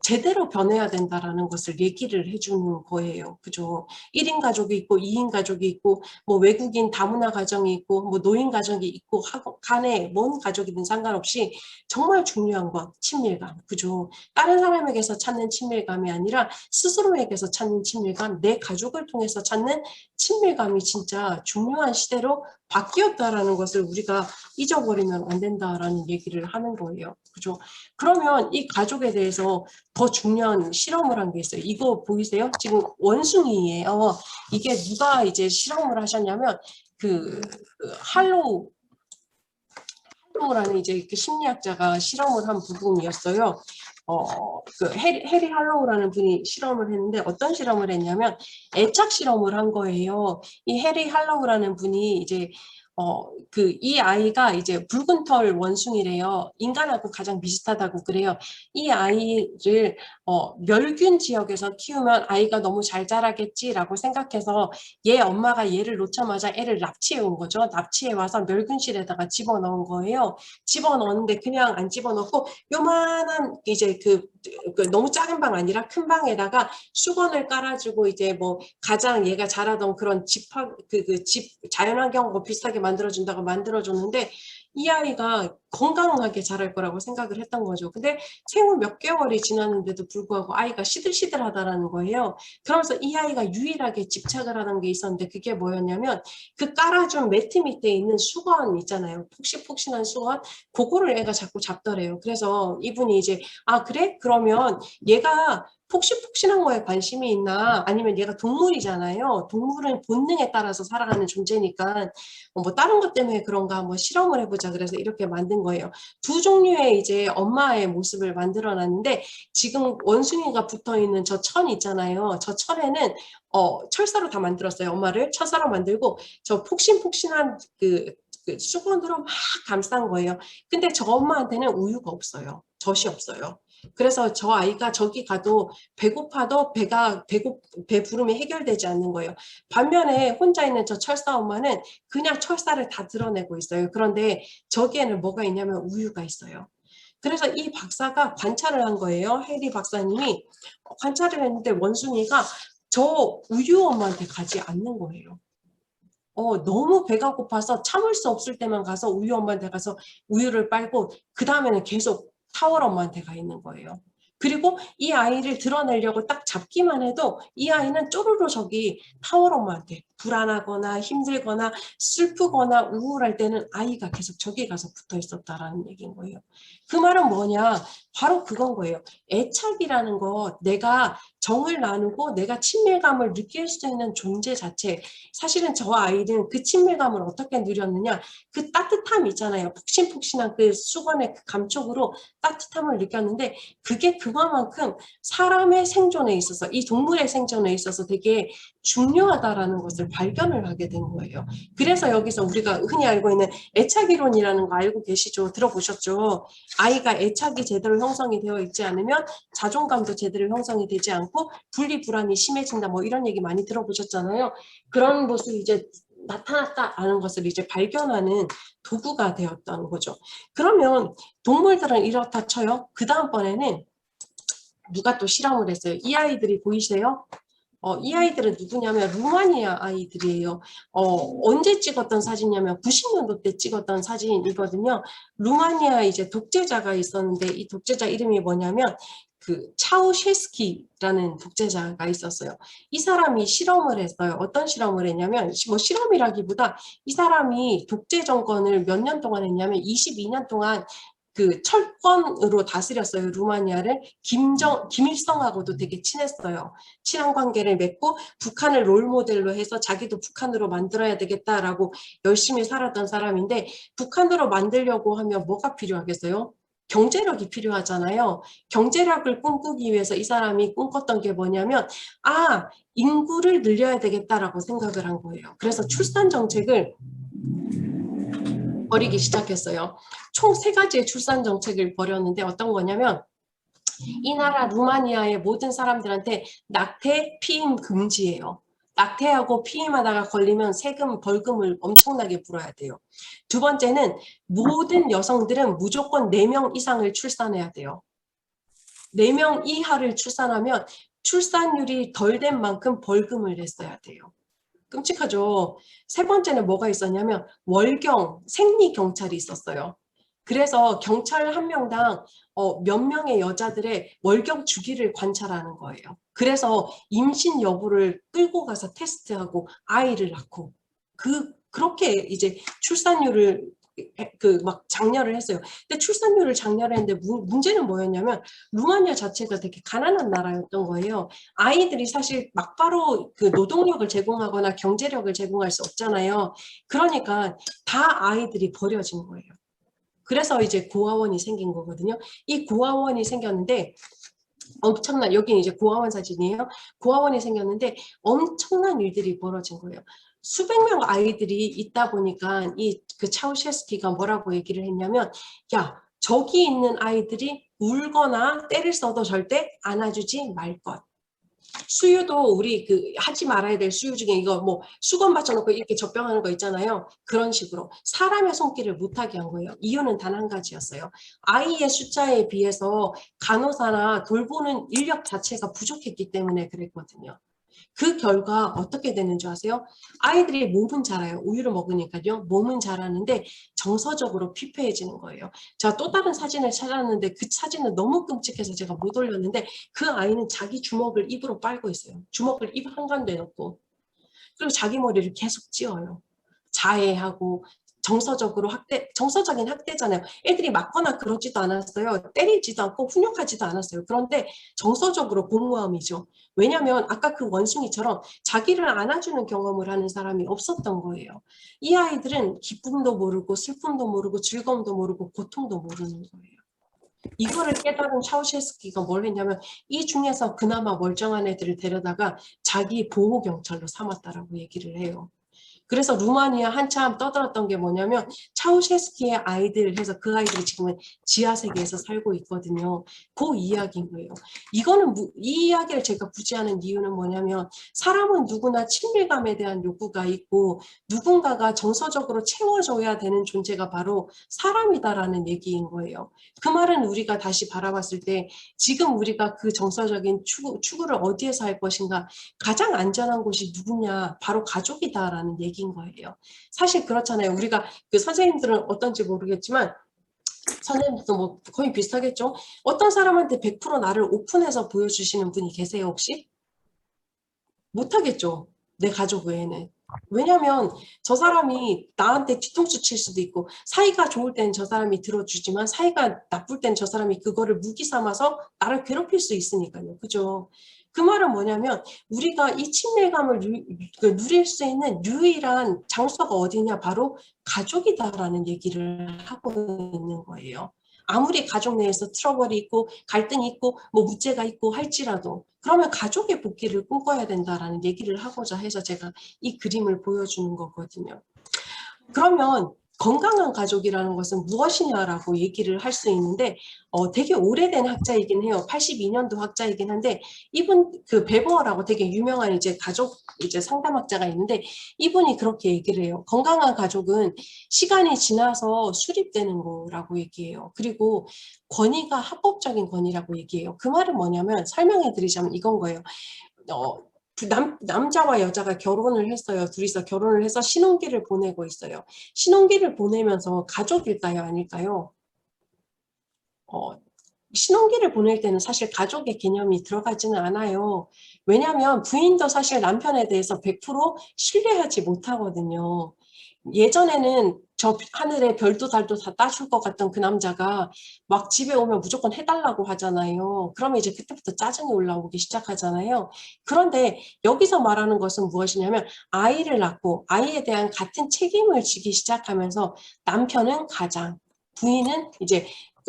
제대로 변해야 된다라는 것을 얘기를 해주는 거예요. 그죠? 1인 가족이 있고 2인 가족이 있고 뭐 외국인 다문화 가정이 있고 뭐 노인 가정이 있고 간에 뭔 가족이든 상관없이 정말 중요한 건 친밀감. 그죠? 다른 사람에게서 찾는 친밀감이 아니라 스스로에게서 찾는 친밀감, 내 가족을 통해서 찾는 친밀감이 진짜 중요한 시대로 바뀌었다라는 것을 우리가 잊어버리면 안 된다라는 얘기를 하는 거예요. 그죠? 그러면 이 가족에 대해서 더 중요한 실험을 한 게 있어요. 이거 보이세요? 지금 원숭이예요. 이게 누가 이제 실험을 하셨냐면 그 할로우라는 이제 그 심리학자가 실험을 한 부분이었어요. 그 해리 할로우라는 분이 실험을 했는데 어떤 실험을 했냐면 애착 실험을 한 거예요. 이 해리 할로우라는 분이 이제 이 아이가 이제 붉은 털 원숭이래요. 인간하고 가장 비슷하다고 그래요. 이 아이를 멸균 지역에서 키우면 아이가 너무 잘 자라겠지라고 생각해서 얘 엄마가 얘를 놓자마자 애를 납치해 온 거죠. 납치해 와서 멸균실에다가 집어넣은 거예요. 집어넣었는데 그냥 안 집어넣고 요만한 이제 그 너무 작은 방 아니라 큰 방에다가 수건을 깔아주고 이제 뭐 가장 얘가 자라던 그런 집 자연환경하고 비슷하게 만들어준다고 만들어줬는데 이 아이가 건강하게 자랄 거라고 생각을 했던 거죠. 근데 생후 몇 개월이 지났는데도 불구하고 아이가 시들시들하다라는 거예요. 그러면서 이 아이가 유일하게 집착을 하는 게 있었는데 그게 뭐였냐면 그 깔아준 매트 밑에 있는 수건 있잖아요. 폭신폭신한 수건 그거를 애가 자꾸 잡더래요. 그래서 이분이 이제 아 그래? 그러면 얘가 폭신폭신한 거에 관심이 있나 아니면 얘가 동물이잖아요. 동물은 본능에 따라서 살아가는 존재니까 뭐 다른 것 때문에 그런가 한번 실험을 해보자 그래서 이렇게 만든 거예요. 두 종류의 이제 엄마의 모습을 만들어 놨는데 지금 원숭이가 붙어있는 저 천 있잖아요. 저 천에는 철사로 다 만들었어요. 엄마를 철사로 만들고 저 폭신폭신한 그 수건으로 막 감싼 거예요. 근데 저 엄마한테는 우유가 없어요. 젖이 없어요. 그래서 저 아이가 저기 가도 배고파도 배 부름이 해결되지 않는 거예요. 반면에 혼자 있는 저 철사 엄마는 그냥 철사를 다 드러내고 있어요. 그런데 저기에는 뭐가 있냐면 우유가 있어요. 그래서 이 박사가 관찰을 한 거예요. 해리 박사님이 관찰을 했는데 원숭이가 저 우유 엄마한테 가지 않는 거예요. 너무 배가 고파서 참을 수 없을 때만 가서 우유 엄마한테 가서 우유를 빨고 그 다음에는 계속 타월 엄마한테 가 있는 거예요. 그리고 이 아이를 드러내려고 딱 잡기만 해도 이 아이는 쪼르르 저기 타월 엄마한테 불안하거나 힘들거나 슬프거나 우울할 때는 아이가 계속 저기 가서 붙어 있었다라는 얘기인 거예요. 그 말은 뭐냐? 바로 그건 거예요. 애착이라는 거 내가 정을 나누고 내가 친밀감을 느낄 수 있는 존재 자체 사실은 저 아이는 그 친밀감을 어떻게 누렸느냐 그 따뜻함 있잖아요. 푹신푹신한 그 수건의 그 감촉으로 따뜻함을 느꼈는데 그게 그만큼 사람의 생존에 있어서 이 동물의 생존에 있어서 되게 중요하다라는 것을 발견을 하게 된 거예요. 그래서 여기서 우리가 흔히 알고 있는 애착이론이라는 거 알고 계시죠? 들어보셨죠? 아이가 애착이 제대로 형성이 되어 있지 않으면 자존감도 제대로 형성이 되지 않고 분리불안이 심해진다 뭐 이런 얘기 많이 들어보셨잖아요. 그런 모습이 이제 나타났다라는 것을 이제 발견하는 도구가 되었던 거죠. 그러면 동물들은 이렇다 쳐요. 그 다음번에는 누가 또 실험을 했어요. 이 아이들이 보이세요? 이 아이들은 누구냐면 루마니아 아이들이에요. 언제 찍었던 사진이냐면 90년도 때 찍었던 사진이거든요. 루마니아 이제 독재자가 있었는데 이 독재자 이름이 뭐냐면 그 차우셰스키라는 독재자가 있었어요. 이 사람이 실험을 했어요. 어떤 실험을 했냐면 뭐 실험이라기보다 이 사람이 독재 정권을 몇 년 동안 했냐면 22년 동안 그 철권으로 다스렸어요. 루마니아를 김일성하고도 되게 친했어요. 친한 관계를 맺고 북한을 롤모델로 해서 자기도 북한으로 만들어야 되겠다라고 열심히 살았던 사람인데 북한으로 만들려고 하면 뭐가 필요하겠어요? 경제력이 필요하잖아요. 경제력을 꿈꾸기 위해서 이 사람이 꿈꿨던 게 뭐냐면 인구를 늘려야 되겠다라고 생각을 한 거예요. 그래서 출산 정책을 벌이기 시작했어요. 총 3가지의 출산 정책을 벌였는데 어떤 거냐면 이 나라 루마니아의 모든 사람들한테 낙태 피임 금지예요. 낙태하고 피임하다가 걸리면 세금 벌금을 엄청나게 물어야 돼요. 두 번째는 모든 여성들은 무조건 4명 이상을 출산해야 돼요. 4명 이하를 출산하면 출산율이 덜 된 만큼 벌금을 냈어야 돼요. 끔찍하죠. 세 번째는 뭐가 있었냐면 월경, 생리경찰이 있었어요. 그래서 경찰 한 명당 몇 명의 여자들의 월경 주기를 관찰하는 거예요. 그래서 임신 여부를 끌고 가서 테스트하고 아이를 낳고 그렇게 이제 출산율을 막 장려를 했어요. 근데 출산율을 장려를 했는데 문제는 뭐였냐면 루마니아 자체가 되게 가난한 나라였던 거예요. 아이들이 사실 막바로 그 노동력을 제공하거나 경제력을 제공할 수 없잖아요. 그러니까 다 아이들이 버려진 거예요. 그래서 이제 고아원이 생긴 거거든요. 이 고아원이 생겼는데 엄청난, 여기는 이제 고아원 사진이에요. 고아원이 생겼는데 엄청난 일들이 벌어진 거예요. 수백 명 아이들이 있다 보니까 이 그 차우셰스키가 뭐라고 얘기를 했냐면, 야, 저기 있는 아이들이 울거나 때를 써도 절대 안아주지 말 것. 수유도 우리 하지 말아야 될 수유 중에 이거 뭐 수건 받쳐놓고 이렇게 젖병하는 거 있잖아요. 그런 식으로 사람의 손길을 못하게 한 거예요. 이유는 단 한 가지였어요. 아이의 숫자에 비해서 간호사나 돌보는 인력 자체가 부족했기 때문에 그랬거든요. 그 결과 어떻게 되는 줄 아세요? 아이들이 몸은 자라요. 우유를 먹으니까요. 몸은 자라는데 정서적으로 피폐해지는 거예요. 제가 또 다른 사진을 찾았는데 그 사진은 너무 끔찍해서 제가 못 올렸는데 그 아이는 자기 주먹을 입으로 빨고 있어요. 주먹을 입 한가운데 넣고. 그리고 자기 머리를 계속 찧어요. 자해하고 정서적으로 정서적인 학대잖아요. 애들이 맞거나 그러지도 않았어요. 때리지도 않고 훈육하지도 않았어요. 그런데 정서적으로 공모함이죠. 왜냐하면 아까 그 원숭이처럼 자기를 안아주는 경험을 하는 사람이 없었던 거예요. 이 아이들은 기쁨도 모르고 슬픔도 모르고 즐거움도 모르고 고통도 모르는 거예요. 이거를 깨달은 차우셰스키가 뭘 했냐면 이 중에서 그나마 멀쩡한 애들을 데려다가 자기 보호경찰로 삼았다라고 얘기를 해요. 그래서 루마니아 한참 떠들었던 게 뭐냐면 차우셰스키의 아이들 해서 그 아이들이 지금은 지하세계에서 살고 있거든요. 그 이야기인 거예요. 이 이야기를 제가 굳이 하는 이유는 뭐냐면 사람은 누구나 친밀감에 대한 요구가 있고 누군가가 정서적으로 채워줘야 되는 존재가 바로 사람이다라는 얘기인 거예요. 그 말은 우리가 다시 바라봤을 때 지금 우리가 그 정서적인 추구를 어디에서 할 것인가 가장 안전한 곳이 누구냐 바로 가족이다라는 얘기인 거예요. 사실 그렇잖아요. 우리가 그 선생님들은 어떤지 모르겠지만 선생님도 뭐 거의 비슷하겠죠. 어떤 사람한테 100% 나를 오픈해서 보여주시는 분이 계세요 혹시? 못하겠죠. 내 가족 외에는. 왜냐면 저 사람이 나한테 뒤통수 칠 수도 있고 사이가 좋을 때는 저 사람이 들어주지만 사이가 나쁠 때는 저 사람이 그거를 무기 삼아서 나를 괴롭힐 수 있으니까요. 그죠? 그 말은 뭐냐면 우리가 이 친밀감을 누릴 수 있는 유일한 장소가 어디냐 바로 가족이다라는 얘기를 하고 있는 거예요. 아무리 가족 내에서 트러블이 있고 갈등이 있고 뭐 문제가 있고 할지라도 그러면 가족의 복귀를 꿈꿔야 된다라는 얘기를 하고자 해서 제가 이 그림을 보여주는 거거든요. 그러면 건강한 가족이라는 것은 무엇이냐라고 얘기를 할 수 있는데 되게 오래된 학자이긴 해요. 82년도 학자이긴 한데 이분 그 베버라고 되게 유명한 이제 가족 이제 상담학자가 있는데 이분이 그렇게 얘기를 해요. 건강한 가족은 시간이 지나서 수립되는 거라고 얘기해요. 그리고 권위가 합법적인 권위라고 얘기해요. 그 말은 뭐냐면 설명해 드리자면 이건 거예요. 남자와 여자가 결혼을 했어요. 둘이서 결혼을 해서 신혼기를 보내고 있어요. 신혼기를 보내면서 가족일까요? 아닐까요? 신혼기를 보낼 때는 사실 가족의 개념이 들어가지는 않아요. 왜냐하면 부인도 사실 남편에 대해서 100% 신뢰하지 못하거든요. 예전에는 저 하늘에 별도 달도 다 따줄 것 같던 그 남자가 막 집에 오면 무조건 해달라고 하잖아요. 그러면 이제 그때부터 짜증이 올라오기 시작하잖아요. 그런데 여기서 말하는 것은 무엇이냐면 아이를 낳고 아이에 대한 같은 책임을 지기 시작하면서 남편은 가장, 부인은 이제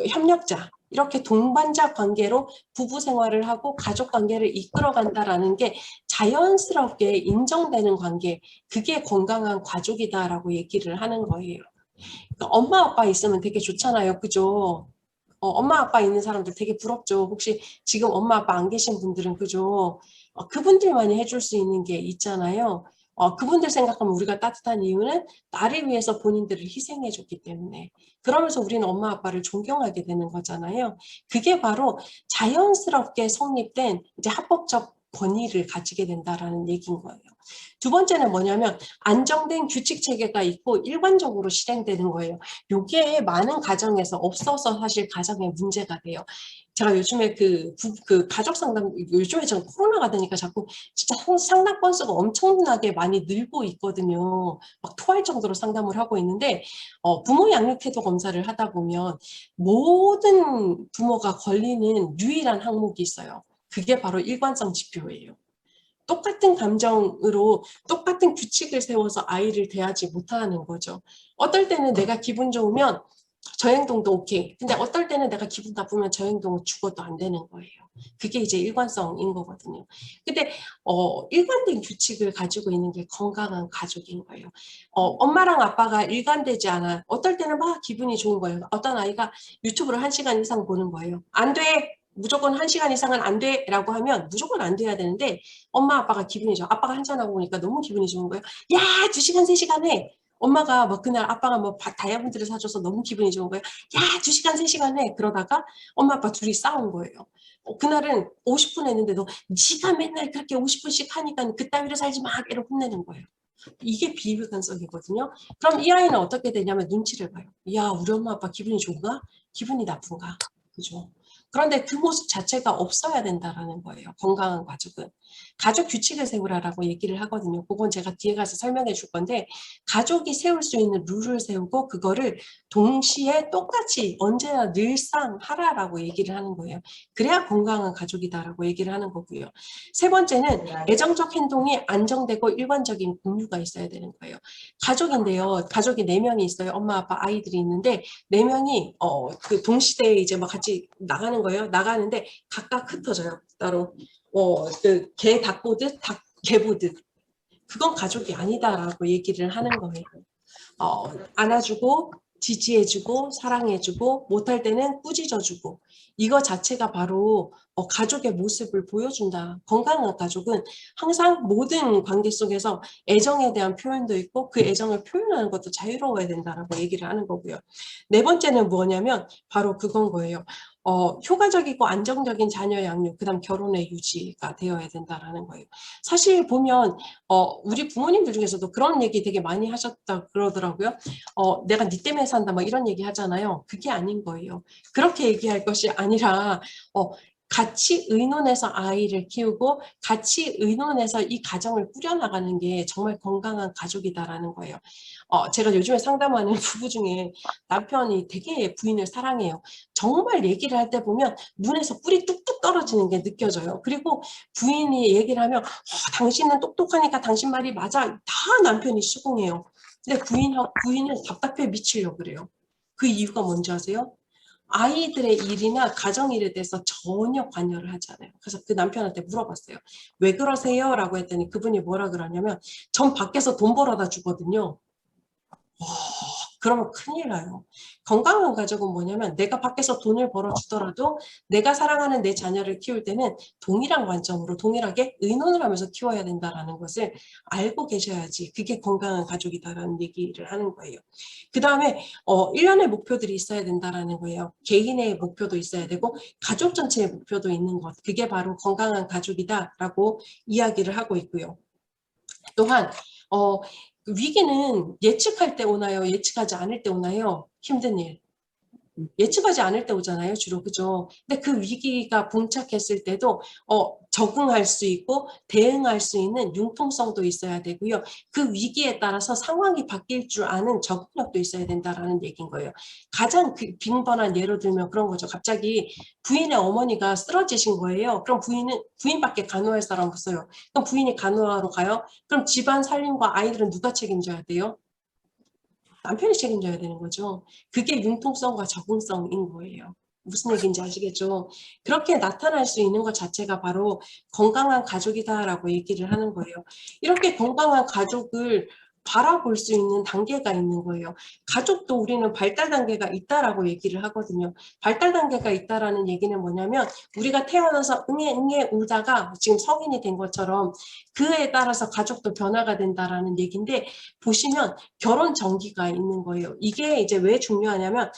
협력자, 이렇게 동반자 관계로 부부 생활을 하고 가족 관계를 이끌어간다라는 게 자연스럽게 인정되는 관계, 그게 건강한 가족이다라고 얘기를 하는 거예요. 그러니까 엄마 아빠 있으면 되게 좋잖아요. 그죠? 엄마 아빠 있는 사람들 되게 부럽죠. 혹시 지금 엄마 아빠 안 계신 분들은 그죠? 그분들만이 해줄 수 있는 게 있잖아요. 그분들 생각하면 우리가 따뜻한 이유는 나를 위해서 본인들을 희생해 줬기 때문에. 그러면서 우리는 엄마 아빠를 존경하게 되는 거잖아요. 그게 바로 자연스럽게 성립된 이제 합법적 권위를 가지게 된다라는 얘기인 거예요. 두 번째는 뭐냐면 안정된 규칙 체계가 있고 일관적으로 실행되는 거예요. 이게 많은 가정에서 없어서 사실 가정에 문제가 돼요. 제가 요즘에 그 가족 상담, 요즘에 제가 코로나가 되니까 자꾸 진짜 상담 건수가 엄청나게 많이 늘고 있거든요. 막 토할 정도로 상담을 하고 있는데, 부모 양육 태도 검사를 하다 보면 모든 부모가 걸리는 유일한 항목이 있어요. 그게 바로 일관성 지표예요. 똑같은 감정으로 똑같은 규칙을 세워서 아이를 대하지 못하는 거죠. 어떨 때는 내가 기분 좋으면 저 행동도 오케이. 근데 어떨 때는 내가 기분 나쁘면 저 행동은 죽어도 안 되는 거예요. 그게 이제 일관성인 거거든요. 근데 일관된 규칙을 가지고 있는 게 건강한 가족인 거예요. 엄마랑 아빠가 일관되지 않아. 어떨 때는 막 기분이 좋은 거예요. 어떤 아이가 유튜브를 1시간 이상 보는 거예요. 안 돼! 무조건 1시간 이상은 안 돼! 라고 하면 무조건 안 돼야 되는데 엄마 아빠가 기분이 좋아. 아빠가 한잔하고 오니까 너무 기분이 좋은 거예요. 야! 2시간, 3시간 해! 엄마가 뭐 그날 아빠가 뭐 다이아몬드를 사줘서 너무 기분이 좋은 거예요. 야, 2시간, 3시간 해. 그러다가 엄마 아빠 둘이 싸운 거예요. 그날은 50분 했는데 너 네가 맨날 그렇게 50분씩 하니까 그따위로 살지 마. 이렇게 혼내는 거예요. 이게 비일관성이거든요. 그럼 이 아이는 어떻게 되냐면 눈치를 봐요. 야, 우리 엄마 아빠 기분이 좋은가? 기분이 나쁜가? 그죠? 그런데 그 모습 자체가 없어야 된다라는 거예요. 건강한 가족은. 가족 규칙을 세우라라고 얘기를 하거든요. 그건 제가 뒤에 가서 설명해 줄 건데 가족이 세울 수 있는 룰을 세우고 그거를 동시에 똑같이 언제나 늘상 하라라고 얘기를 하는 거예요. 그래야 건강한 가족이다라고 얘기를 하는 거고요. 세 번째는 애정적 행동이 안정되고 일관적인 공유가 있어야 되는 거예요. 가족인데요. 가족이 4명이 있어요. 엄마, 아빠, 아이들이 있는데 4명이 그 동시대에 이제 막 같이 나가는 거예요. 나가는데 각각 흩어져요. 따로 개 닭 보듯 개 보듯 그건 가족이 아니다라고 얘기를 하는 거예요. 안아주고 지지해주고 사랑해주고 못할 때는 꾸짖어주고 이거 자체가 바로 가족의 모습을 보여준다. 건강한 가족은 항상 모든 관계 속에서 애정에 대한 표현도 있고 그 애정을 표현하는 것도 자유로워야 된다라고 얘기를 하는 거고요. 네 번째는 뭐냐면 바로 그건 거예요. 효과적이고 안정적인 자녀 양육, 그다음 결혼의 유지가 되어야 된다라는 거예요. 사실 보면 우리 부모님들 중에서도 그런 얘기 되게 많이 하셨다 그러더라고요. 내가 네 때문에 산다 뭐 이런 얘기 하잖아요. 그게 아닌 거예요. 그렇게 얘기할 것이 아니라 같이 의논해서 아이를 키우고 같이 의논해서 이 가정을 꾸려나가는 게 정말 건강한 가족이다라는 거예요. 제가 요즘에 상담하는 부부 중에 남편이 되게 부인을 사랑해요. 정말 얘기를 할 때 보면 눈에서 뿔이 뚝뚝 떨어지는 게 느껴져요. 그리고 부인이 얘기를 하면 당신은 똑똑하니까 당신 말이 맞아. 다 남편이 수긍해요. 근데 부인은 답답해 미치려고 그래요. 그 이유가 뭔지 아세요? 아이들의 일이나 가정일에 대해서 전혀 관여를 하지 않아요. 그래서 그 남편한테 물어봤어요. 왜 그러세요? 라고 했더니 그분이 뭐라 그러냐면 전 밖에서 돈 벌어다 주거든요. 그러면 큰일 나요. 건강한 가족은 뭐냐면 내가 밖에서 돈을 벌어주더라도 내가 사랑하는 내 자녀를 키울 때는 동일한 관점으로 동일하게 의논을 하면서 키워야 된다는 것을 알고 계셔야지 그게 건강한 가족이다라는 얘기를 하는 거예요. 그 다음에 1년의 목표들이 있어야 된다는 거예요. 개인의 목표도 있어야 되고 가족 전체의 목표도 있는 것. 그게 바로 건강한 가족이다라고 이야기를 하고 있고요. 또한 위기는 예측할 때 오나요? 예측하지 않을 때 오나요? 힘든 일. 예측하지 않을 때 오잖아요, 주로. 그죠? 근데 그 위기가 봉착했을 때도 적응할 수 있고 대응할 수 있는 융통성도 있어야 되고요. 그 위기에 따라서 상황이 바뀔 줄 아는 적응력도 있어야 된다라는 얘기인 거예요. 가장 빈번한 예로 들면 그런 거죠. 갑자기 부인의 어머니가 쓰러지신 거예요. 그럼 부인밖에 간호할 사람 없어요. 그럼 부인이 간호하러 가요? 그럼 집안 살림과 아이들은 누가 책임져야 돼요? 남편이 책임져야 되는 거죠. 그게 융통성과 적응성인 거예요. 무슨 얘기인지 아시겠죠? 그렇게 나타날 수 있는 것 자체가 바로 건강한 가족이다라고 얘기를 하는 거예요. 이렇게 건강한 가족을 바라볼 수 있는 단계가 있는 거예요. 가족도 우리는 발달 단계가 있다라고 얘기를 하거든요. 발달 단계가 있다라는 얘기는 뭐냐면 우리가 태어나서 응애 울다가 지금 성인이 된 것처럼 그에 따라서 가족도 변화가 된다라는 얘기인데 보시면 결혼 전기가 있는 거예요. 이게 이제 왜 중요하냐면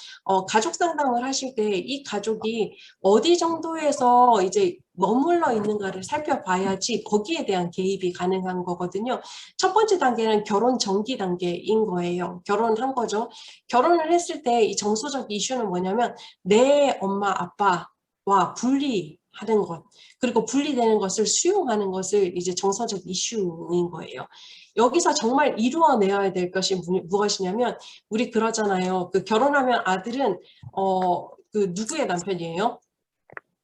가족 상담을 하실 때 이 가족이 어디 정도에서 이제 머물러 있는가를 살펴봐야지 거기에 대한 개입이 가능한 거거든요. 첫 번째 단계는 결혼 전기 단계인 거예요. 결혼한 거죠. 결혼을 했을 때 이 정서적 이슈는 뭐냐면 내 엄마 아빠와 분리하는 것 그리고 분리되는 것을 수용하는 것을 이제 정서적 이슈인 거예요. 여기서 정말 이루어내야 될 것이 무엇이냐면 우리 그러잖아요. 그 결혼하면 아들은 그 누구의 남편이에요?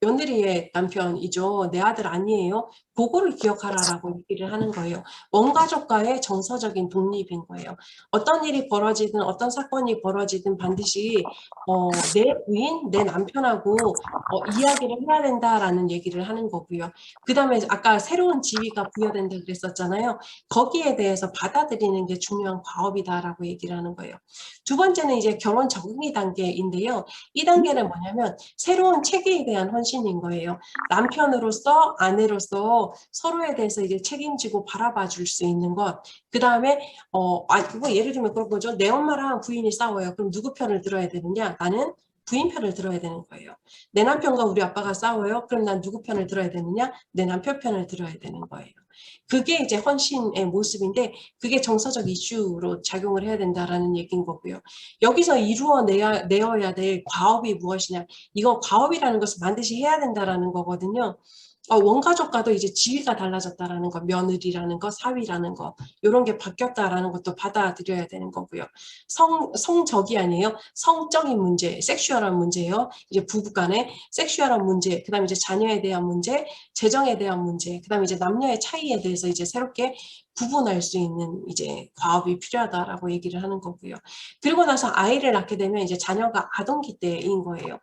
며느리의 남편이죠. 내 아들 아니에요. 그거를 기억하라라고 얘기를 하는 거예요. 원가족과의 정서적인 독립인 거예요. 어떤 일이 벌어지든 어떤 사건이 벌어지든 반드시 내 부인, 내 남편하고 이야기를 해야 된다라는 얘기를 하는 거고요. 그 다음에 아까 새로운 지위가 부여된다 그랬었잖아요. 거기에 대해서 받아들이는 게 중요한 과업이다라고 얘기를 하는 거예요. 두 번째는 이제 결혼 적응이 단계인데요. 이 단계는 뭐냐면 새로운 체계에 대한 헌신인 거예요. 남편으로서 아내로서 서로에 대해서 이제 책임지고 바라봐 줄 수 있는 것. 그 다음에 그거 예를 들면 그런 거죠. 내 엄마랑 부인이 싸워요. 그럼 누구 편을 들어야 되느냐? 나는 부인 편을 들어야 되는 거예요. 내 남편과 우리 아빠가 싸워요. 그럼 난 누구 편을 들어야 되느냐? 내 남편 편을 들어야 되는 거예요. 그게 이제 헌신의 모습인데 그게 정서적 이슈로 작용을 해야 된다라는 얘기인 거고요. 여기서 내어야 될 과업이 무엇이냐. 이건 과업이라는 것을 반드시 해야 된다라는 거거든요. 원가족과도 이제 지위가 달라졌다라는 거, 며느리라는 거, 사위라는 거, 이런 게 바뀌었다라는 것도 받아들여야 되는 거고요. 성적이 아니에요. 성적인 문제, 섹슈얼한 문제예요. 이제 부부간의 섹슈얼한 문제, 그다음에 이제 자녀에 대한 문제, 재정에 대한 문제, 그다음에 이제 남녀의 차이에 대해서 이제 새롭게 구분할 수 있는 이제 과업이 필요하다라고 얘기를 하는 거고요. 그리고 나서 아이를 낳게 되면 이제 자녀가 아동기 때인 거예요.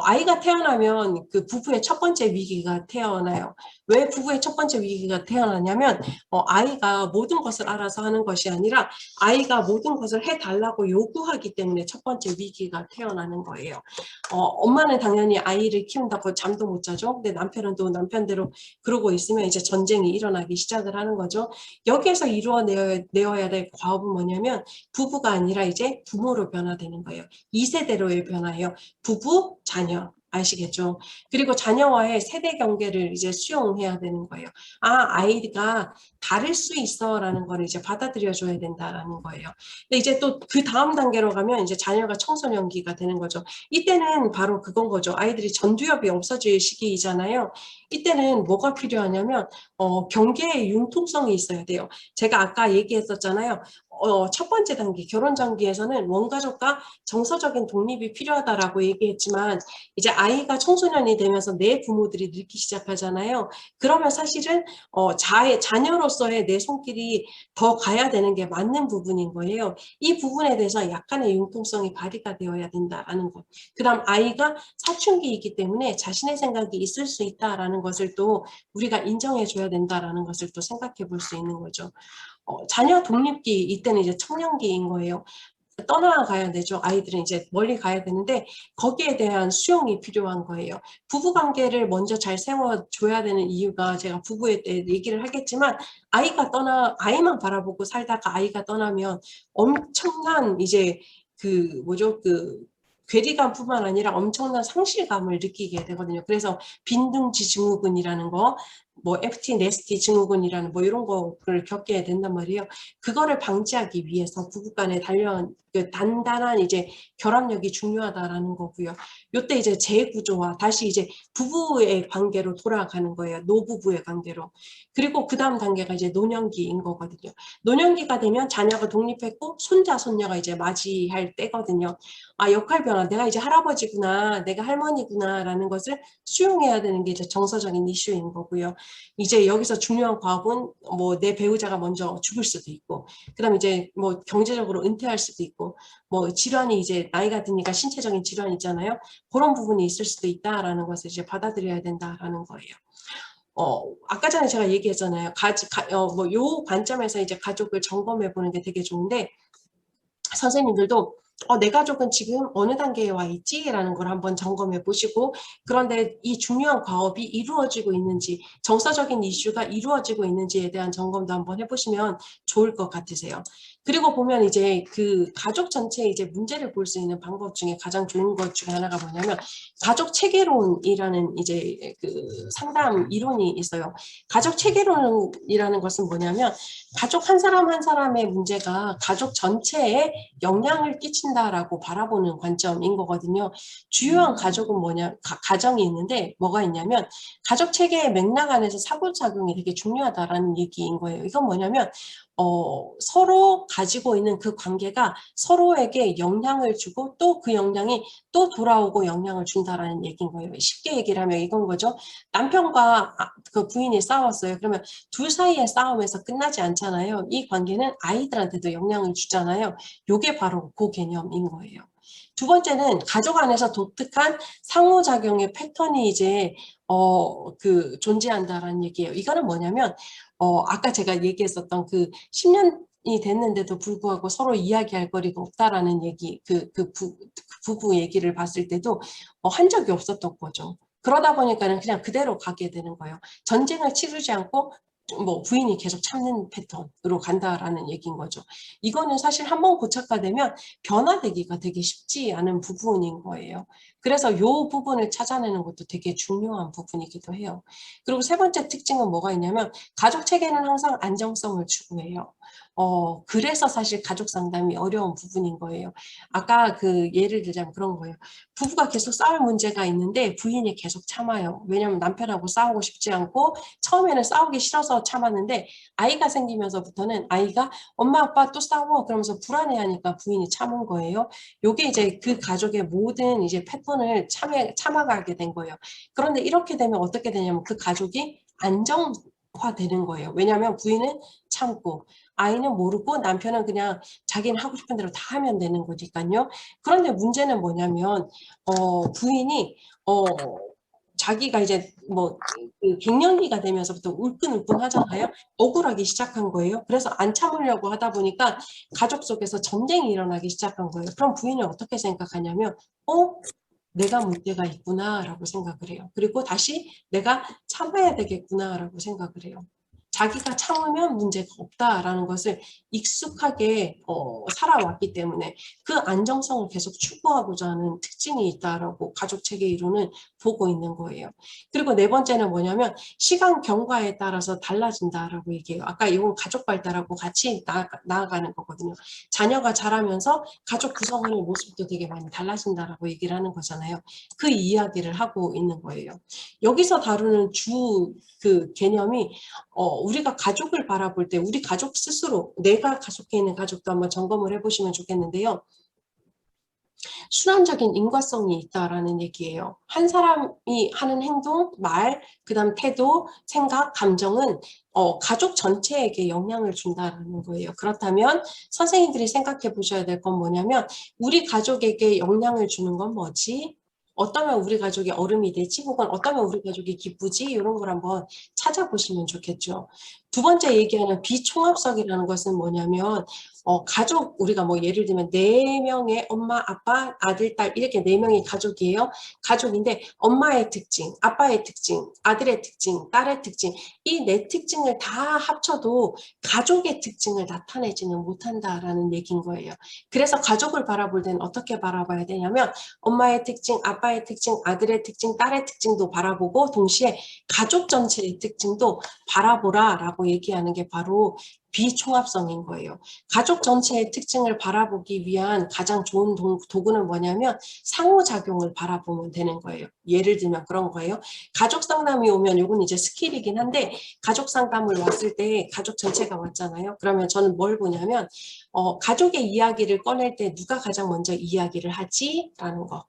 아이가 태어나면 그 부부의 첫 번째 위기가 태어나요. 왜 부부의 첫 번째 위기가 태어나냐면 아이가 모든 것을 알아서 하는 것이 아니라 아이가 모든 것을 해달라고 요구하기 때문에 첫 번째 위기가 태어나는 거예요. 엄마는 당연히 아이를 키운다고 잠도 못 자죠. 근데 남편은 또 남편대로 그러고 있으면 이제 전쟁이 일어나기 시작을 하는 거죠. 여기에서 이루어내어야 될 과업은 뭐냐면 부부가 아니라 이제 부모로 변화되는 거예요. 2세대로의 변화예요. 부부, 자녀. 아시겠죠? 그리고 자녀와의 세대 경계를 이제 수용해야 되는 거예요. 아이가 다를 수 있어라는 걸 이제 받아들여줘야 된다라는 거예요. 근데 이제 또 그 다음 단계로 가면 이제 자녀가 청소년기가 되는 거죠. 이때는 바로 그건 거죠. 아이들이 전두엽이 없어질 시기이잖아요. 이때는 뭐가 필요하냐면 경계의 융통성이 있어야 돼요. 제가 아까 얘기했었잖아요. 첫 번째 단계, 결혼 단계에서는 원가족과 정서적인 독립이 필요하다라고 얘기했지만 이제 아이가 청소년이 되면서 내 부모들이 늙기 시작하잖아요. 그러면 사실은 자녀로서의 내 손길이 더 가야 되는 게 맞는 부분인 거예요. 이 부분에 대해서 약간의 융통성이 발휘가 되어야 된다라는 것. 그 다음 아이가 사춘기이기 때문에 자신의 생각이 있을 수 있다라는 것을 또 우리가 인정해 줘야 된다라는 것을 또 생각해 볼 수 있는 거죠. 자녀 독립기 이때는 이제 청년기인 거예요. 떠나가야 되죠. 아이들은 이제 멀리 가야 되는데 거기에 대한 수용이 필요한 거예요. 부부관계를 먼저 잘 세워줘야 되는 이유가 제가 부부에 대해 얘기를 하겠지만 아이만 바라보고 살다가 아이가 떠나면 엄청난 이제 그 뭐죠 그 괴리감뿐만 아니라 엄청난 상실감을 느끼게 되거든요. 그래서 빈둥지 증후군이라는 거, 뭐 FT 네스티 증후군이라는 뭐 이런 거를 겪게 된단 말이에요. 그거를 방지하기 위해서 부부 간의 단단한 이제 결합력이 중요하다라는 거고요. 요때 이제 재구조화, 다시 이제 부부의 관계로 돌아가는 거예요. 노부부의 관계로. 그리고 그 다음 단계가 이제 노년기인 거거든요. 노년기가 되면 자녀가 독립했고 손자, 손녀가 이제 맞이할 때거든요. 역할 변화, 내가 이제 할아버지구나, 내가 할머니구나 라는 것을 수용해야 되는 게 이제 정서적인 이슈인 거고요. 이제 여기서 중요한 과업은 뭐 내 배우자가 먼저 죽을 수도 있고, 그 다음 이제 뭐 경제적으로 은퇴할 수도 있고, 뭐 질환이 이제 나이가 드니까 신체적인 질환이 있잖아요. 그런 부분이 있을 수도 있다라는 것을 이제 받아들여야 된다라는 거예요. 아까 전에 제가 얘기했잖아요. 요 관점에서 이제 가족을 점검해 보는 게 되게 좋은데, 선생님들도 내 가족은 지금 어느 단계에 와 있지? 라는 걸 한번 점검해 보시고, 그런데 이 중요한 과업이 이루어지고 있는지, 정서적인 이슈가 이루어지고 있는지에 대한 점검도 한번 해보시면 좋을 것 같으세요. 그리고 보면 이제 그 가족 전체에 이제 문제를 볼 수 있는 방법 중에 가장 좋은 것 중에 하나가 뭐냐면, 가족 체계론이라는 이제 그 상담 이론이 있어요. 가족 체계론이라는 것은 뭐냐면, 가족 한 사람 한 사람의 문제가 가족 전체에 영향을 끼친다라고 바라보는 관점인 거거든요. 주요한 가족은 뭐냐, 가정이 있는데 뭐가 있냐면 가족 체계의 맥락 안에서 상호작용이 되게 중요하다라는 얘기인 거예요. 이건 뭐냐면 서로 가지고 있는 그 관계가 서로에게 영향을 주고 또 그 영향이 또 돌아오고 영향을 준다라는 얘기인 거예요. 쉽게 얘기를 하면 이건 거죠. 남편과 그 부인이 싸웠어요. 그러면 둘 사이의 싸움에서 끝나지 않잖아요. 이 관계는 아이들한테도 영향을 주잖아요. 요게 바로 그 개념인 거예요. 두 번째는 가족 안에서 독특한 상호작용의 패턴이 이제 존재한다라는 얘기예요. 이거는 뭐냐면 아까 제가 얘기했었던 그 10년이 됐는데도 불구하고 서로 이야기할 거리가 없다라는 얘기, 부부 얘기를 봤을 때도 한 적이 없었던 거죠. 그러다 보니까는 그냥 그대로 가게 되는 거예요. 전쟁을 치르지 않고 뭐 부인이 계속 참는 패턴으로 간다라는 얘기인 거죠. 이거는 사실 한번 고착화되면 변화되기가 되게 쉽지 않은 부분인 거예요. 그래서 이 부분을 찾아내는 것도 되게 중요한 부분이기도 해요. 그리고 세 번째 특징은 뭐가 있냐면 가족 체계는 항상 안정성을 추구해요. 그래서 사실 가족 상담이 어려운 부분인 거예요. 아까 그 예를 들자면 그런 거예요. 부부가 계속 싸울 문제가 있는데 부인이 계속 참아요. 왜냐면 남편하고 싸우고 싶지 않고 처음에는 싸우기 싫어서 참았는데 아이가 생기면서부터는 아이가 엄마 아빠 또 싸워 그러면서 불안해하니까 부인이 참은 거예요. 요게 이제 그 가족의 모든 이제 패턴을 참아가게 된 거예요. 그런데 이렇게 되면 어떻게 되냐면 그 가족이 안정화되는 거예요. 왜냐하면 부인은 참고 아이는 모르고 남편은 그냥 자기는 하고 싶은 대로 다 하면 되는 거니까요. 그런데 문제는 뭐냐면 부인이 자기가 이제 뭐 갱년기가 되면서부터 울끈울끈 하잖아요. 억울하기 시작한 거예요. 그래서 안 참으려고 하다 보니까 가족 속에서 전쟁이 일어나기 시작한 거예요. 그럼 부인은 어떻게 생각하냐면 내가 문제가 있구나라고 생각을 해요. 그리고 다시 내가 참아야 되겠구나라고 생각을 해요. 자기가 참으면 문제가 없다라는 것을 익숙하게 살아왔기 때문에 그 안정성을 계속 추구하고자 하는 특징이 있다라고 가족체계 이론은 보고 있는 거예요. 그리고 네 번째는 뭐냐면 시간 경과에 따라서 달라진다라고 얘기해요. 아까 이건 가족 발달하고 같이 나아가는 거거든요. 자녀가 자라면서 가족 구성하는 모습도 되게 많이 달라진다라고 얘기를 하는 거잖아요. 그 이야기를 하고 있는 거예요. 여기서 다루는 그 개념이 우리가 가족을 바라볼 때 우리 가족 스스로 내가 가족해 있는 가족도 한번 점검을 해보시면 좋겠는데요. 순환적인 인과성이 있다라는 얘기예요. 한 사람이 하는 행동, 말, 그다음 태도, 생각, 감정은 가족 전체에게 영향을 준다는 거예요. 그렇다면 선생님들이 생각해 보셔야 될 건 뭐냐면 우리 가족에게 영향을 주는 건 뭐지? 어떠면 우리 가족이 얼음이 되지? 혹은 어떠면 우리 가족이 기쁘지? 이런 걸 한번 찾아보시면 좋겠죠. 두 번째 얘기하는 비총합성이라는 것은 뭐냐면 가족 우리가 뭐 예를 들면 4명의 엄마, 아빠, 아들, 딸 이렇게 4명이 가족이에요. 가족인데 엄마의 특징, 아빠의 특징, 아들의 특징, 딸의 특징 이 4특징을 다 합쳐도 가족의 특징을 나타내지는 못한다라는 얘기인 거예요. 그래서 가족을 바라볼 때는 어떻게 바라봐야 되냐면 엄마의 특징, 아빠의 특징, 아들의 특징, 딸의 특징도 바라보고 동시에 가족 전체의 특징도 바라보라라고 얘기하는 게 바로 비총합성인 거예요. 가족 전체의 특징을 바라보기 위한 가장 좋은 도구는 뭐냐면 상호작용을 바라보면 되는 거예요. 예를 들면 그런 거예요. 가족 상담이 오면 이건 이제 스킬이긴 한데 가족 상담을 왔을 때 가족 전체가 왔잖아요. 그러면 저는 뭘 보냐면 가족의 이야기를 꺼낼 때 누가 가장 먼저 이야기를 하지? 라는 거.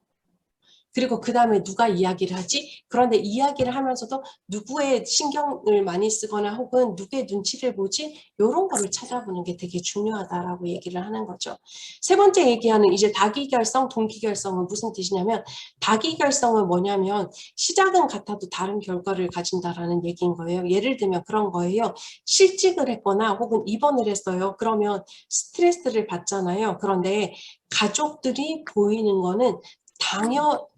그리고 그 다음에 누가 이야기를 하지? 그런데 이야기를 하면서도 누구의 신경을 많이 쓰거나 혹은 누구의 눈치를 보지? 이런 거를 찾아보는 게 되게 중요하다라고 얘기를 하는 거죠. 세 번째 얘기하는 이제 다기결성, 동기결성은 무슨 뜻이냐면 다기결성은 뭐냐면 시작은 같아도 다른 결과를 가진다라는 얘기인 거예요. 예를 들면 그런 거예요. 실직을 했거나 혹은 입원을 했어요. 그러면 스트레스를 받잖아요. 그런데 가족들이 보이는 거는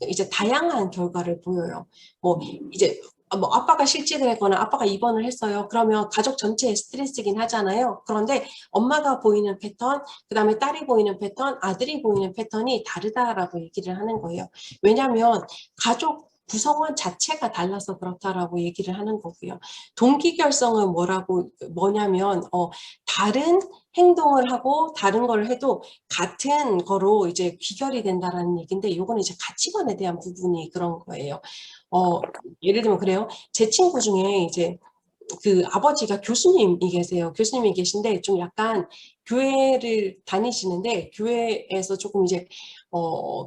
이제 다양한 결과를 보여요. 뭐 이제 뭐 아빠가 실직을 했거나 아빠가 입원을 했어요. 그러면 가족 전체의 스트레스긴 하잖아요. 그런데 엄마가 보이는 패턴, 그다음에 딸이 보이는 패턴, 아들이 보이는 패턴이 다르다라고 얘기를 하는 거예요. 왜냐하면 가족 구성원 자체가 달라서 그렇다라고 얘기를 하는 거고요. 동기결성은 뭐냐면 다른 행동을 하고 다른 걸 해도 같은 거로 이제 귀결이 된다라는 얘기인데 이거는 이제 가치관에 대한 부분이 그런 거예요. 예를 들면 그래요. 제 친구 중에 이제 그 아버지가 교수님이 계세요. 교수님이 계신데 좀 약간 교회를 다니시는데 교회에서 조금 이제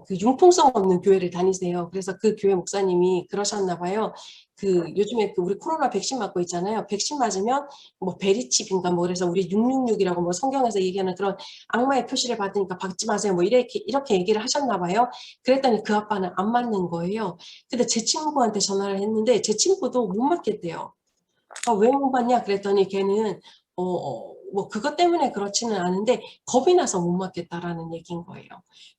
그 융통성 없는 교회를 다니세요. 그래서 그 교회 목사님이 그러셨나 봐요. 그 요즘에 그 우리 코로나 백신 맞고 있잖아요. 백신 맞으면 뭐 베리칩인가 뭐 그래서 우리 666이라고 뭐 성경에서 얘기하는 그런 악마의 표시를 받으니까 받지 마세요. 뭐 이렇게 얘기를 하셨나 봐요. 그랬더니 그 아빠는 안 맞는 거예요. 근데 제 친구한테 전화를 했는데 제 친구도 못 맞겠대요. 왜 못 받냐 그랬더니 걔는 뭐 그것 때문에 그렇지는 않은데 겁이 나서 못 맞겠다라는 얘기인 거예요.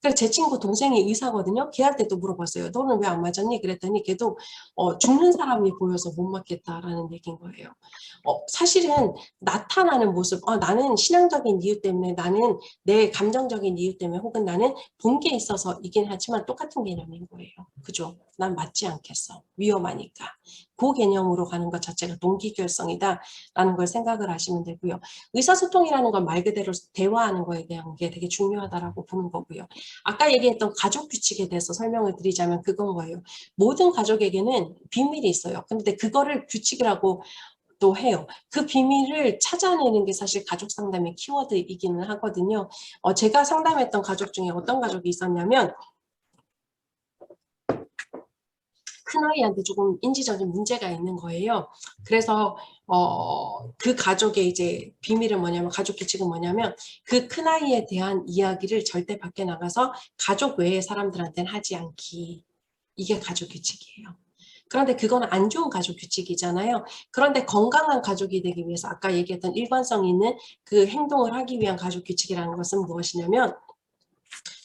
그래서 제 친구 동생이 의사거든요. 걔한테도 물어봤어요. 너는 왜 안 맞았니? 그랬더니 걔도 죽는 사람이 보여서 못 맞겠다라는 얘기인 거예요. 사실은 나타나는 모습, 나는 신앙적인 이유 때문에 나는 내 감정적인 이유 때문에 혹은 나는 본 게 있어서이긴 하지만 똑같은 개념인 거예요. 그죠? 난 맞지 않겠어. 위험하니까. 그 개념으로 가는 것 자체가 동기결성이다라는 걸 생각을 하시면 되고요. 의사소통이라는 건 말 그대로 대화하는 거에 대한 게 되게 중요하다라고 보는 거고요. 아까 얘기했던 가족 규칙에 대해서 설명을 드리자면 그건 거예요. 모든 가족에게는 비밀이 있어요. 근데 그거를 규칙이라고 또 해요. 그 비밀을 찾아내는 게 사실 가족 상담의 키워드이기는 하거든요. 제가 상담했던 가족 중에 어떤 가족이 있었냐면 큰아이한테 조금 인지적인 문제가 있는 거예요. 그래서 그 가족의 이제 비밀은 뭐냐면 가족 규칙은 뭐냐면 그 큰아이에 대한 이야기를 절대 밖에 나가서 가족 외의 사람들한테는 하지 않기. 이게 가족 규칙이에요. 그런데 그건 안 좋은 가족 규칙이잖아요. 그런데 건강한 가족이 되기 위해서 아까 얘기했던 일관성 있는 그 행동을 하기 위한 가족 규칙이라는 것은 무엇이냐면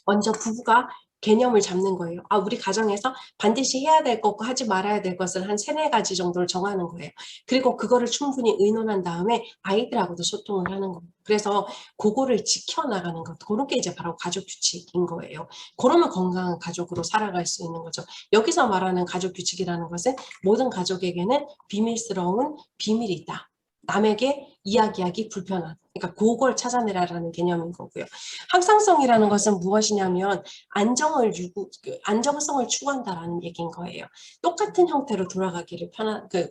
먼저 부부가 개념을 잡는 거예요. 우리 가정에서 반드시 해야 될 것과 하지 말아야 될 것을 한 세네 가지 정도를 정하는 거예요. 그리고 그거를 충분히 의논한 다음에 아이들하고도 소통을 하는 거예요. 그래서 그거를 지켜나가는 것, 그런 게 이제 바로 가족 규칙인 거예요. 그러면 건강한 가족으로 살아갈 수 있는 거죠. 여기서 말하는 가족 규칙이라는 것은 모든 가족에게는 비밀스러운 비밀이 있다. 남에게 이야기하기 불편한. 그러니까 그걸 찾아내라라는 개념인 거고요. 항상성이라는 것은 무엇이냐면 안정성을 추구한다라는 얘기인 거예요. 똑같은 형태로 돌아가기를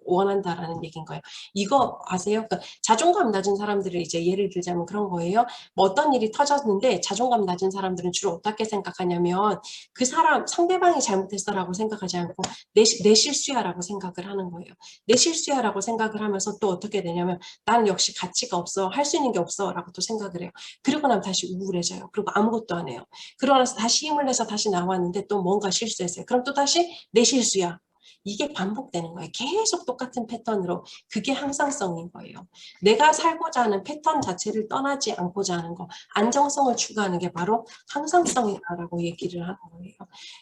원한다라는 얘기인 거예요. 이거 아세요? 자존감 낮은 사람들을 이제 예를 들자면 그런 거예요. 뭐 어떤 일이 터졌는데 자존감 낮은 사람들은 주로 어떻게 생각하냐면 그 사람 상대방이 잘못했어라고 생각하지 않고 내 실수야라고 생각을 하는 거예요. 내 실수야라고 생각을 하면서 또 어떻게 되냐면 나는 역시 가치가 없어. 할 수 있는 게 없어. 라고 또 생각을 해요. 그리고 나면 다시 우울해져요. 그리고 아무것도 안 해요. 그러고 나서 다시 힘을 내서 다시 나왔는데 또 뭔가 실수했어요. 그럼 또 다시 내 실수야. 이게 반복되는 거예요. 계속 똑같은 패턴으로. 그게 항상성인 거예요. 내가 살고자 하는 패턴 자체를 떠나지 않고자 하는 거. 안정성을 추구하는 게 바로 항상성이다라고 얘기를 하는 거예요.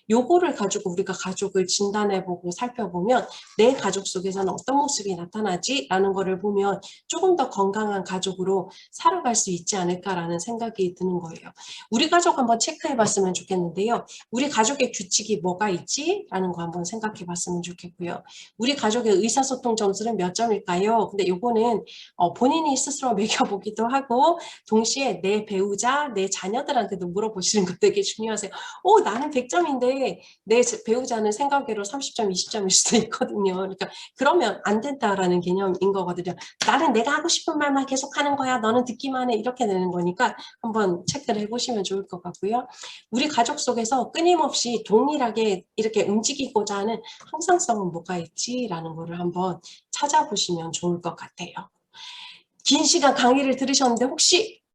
요거를 가지고 우리가 가족을 진단해보고 살펴보면 내 가족 속에서는 어떤 모습이 나타나지? 라는 거를 보면 조금 더 건강한 가족으로 살아갈 수 있지 않을까라는 생각이 드는 거예요. 우리 가족 한번 체크해봤으면 좋겠는데요. 우리 가족의 규칙이 뭐가 있지? 라는 거 한번 생각해봤으면 좋겠어요. 좋겠고요. 우리 가족의 의사소통 점수는 몇 점일까요? 근데 요거는 본인이 스스로 매겨보기도 하고 동시에 내 배우자, 내 자녀들한테도 물어보시는 거 되게 중요하세요. 나는 100점인데 내 배우자는 생각외로 30점, 20점일 수도 있거든요. 그러니까 그러면 안 된다라는 개념인 거거든요. 나는 내가 하고 싶은 말만 계속 하는 거야. 너는 듣기만 해. 이렇게 되는 거니까 한번 체크를 해보시면 좋을 것 같고요. 우리 가족 속에서 끊임없이 동일하게 이렇게 움직이고자 하는 형상성은 뭐가 있지라는 거를 한번 찾아보시면 좋을 것 같아요. 긴 시간 강의를 들으셨는데 혹시